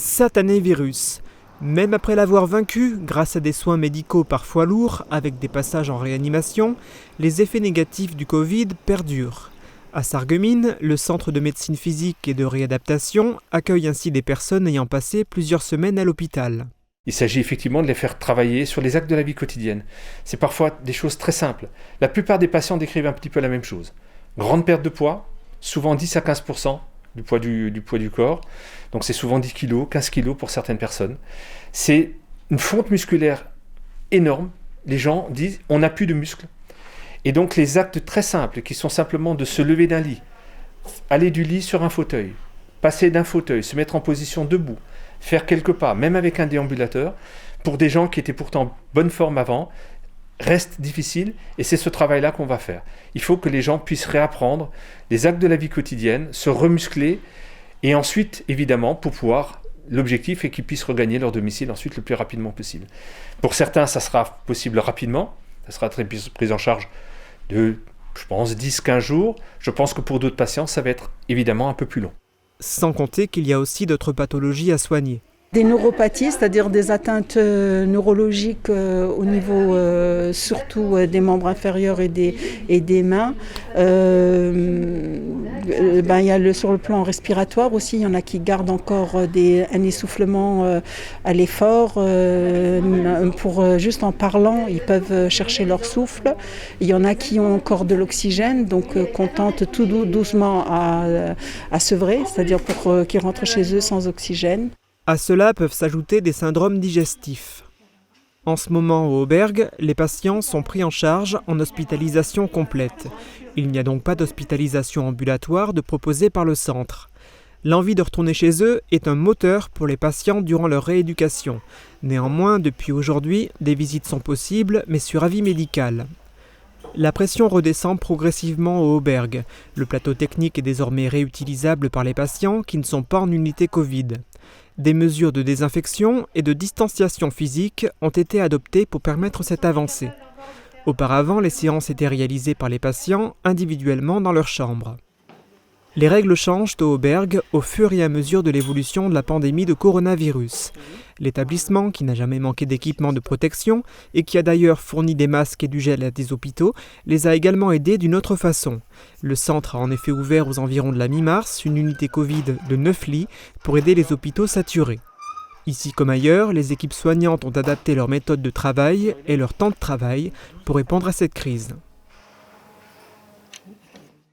Satané virus. Même après l'avoir vaincu, grâce à des soins médicaux parfois lourds, avec des passages en réanimation, les effets négatifs du Covid perdurent. À Sarreguemines, le centre de médecine physique et de réadaptation accueille ainsi des personnes ayant passé plusieurs semaines à l'hôpital. Il s'agit effectivement de les faire travailler sur les actes de la vie quotidienne. C'est parfois des choses très simples. La plupart des patients décrivent un petit peu la même chose. Grande perte de poids, souvent 10 à 15% du poids du corps. Donc c'est souvent 10 kg, 15 kg pour certaines personnes. C'est une fonte musculaire énorme. Les gens disent on n'a plus de muscles. Et donc les actes très simples qui sont simplement de se lever d'un lit, aller du lit sur un fauteuil, passer d'un fauteuil, se mettre en position debout, faire quelques pas, même avec un déambulateur, pour des gens qui étaient pourtant en bonne forme avant, reste difficile et c'est ce travail-là qu'on va faire. Il faut que les gens puissent réapprendre les actes de la vie quotidienne, se remuscler et ensuite, évidemment, pour pouvoir, l'objectif est qu'ils puissent regagner leur domicile ensuite le plus rapidement possible. Pour certains, ça sera possible rapidement, ça sera très prise en charge de, je pense, 10-15 jours. Je pense que pour d'autres patients, ça va être évidemment un peu plus long. Sans compter qu'il y a aussi d'autres pathologies à soigner. Des neuropathies, c'est-à-dire des atteintes neurologiques au niveau surtout des membres inférieurs et des mains. Il y a sur le plan respiratoire aussi, il y en a qui gardent encore un essoufflement à l'effort. Juste en parlant, ils peuvent chercher leur souffle. Il y en a qui ont encore de l'oxygène, donc qu'on tente tout doucement à sevrer, c'est-à-dire pour qu'ils rentrent chez eux sans oxygène. À cela peuvent s'ajouter des syndromes digestifs. En ce moment, au Auberg, les patients sont pris en charge en hospitalisation complète. Il n'y a donc pas d'hospitalisation ambulatoire de proposée par le centre. L'envie de retourner chez eux est un moteur pour les patients durant leur rééducation. Néanmoins, depuis aujourd'hui, des visites sont possibles, mais sur avis médical. La pression redescend progressivement au Auberg. Le plateau technique est désormais réutilisable par les patients qui ne sont pas en unité Covid. Des mesures de désinfection et de distanciation physique ont été adoptées pour permettre cette avancée. Auparavant, les séances étaient réalisées par les patients individuellement dans leur chambre. Les règles changent au Auberg au fur et à mesure de l'évolution de la pandémie de coronavirus. L'établissement, qui n'a jamais manqué d'équipements de protection et qui a d'ailleurs fourni des masques et du gel à des hôpitaux, les a également aidés d'une autre façon. Le centre a en effet ouvert aux environs de la mi-mars une unité Covid de 9 lits pour aider les hôpitaux saturés. Ici comme ailleurs, les équipes soignantes ont adapté leur méthode de travail et leur temps de travail pour répondre à cette crise.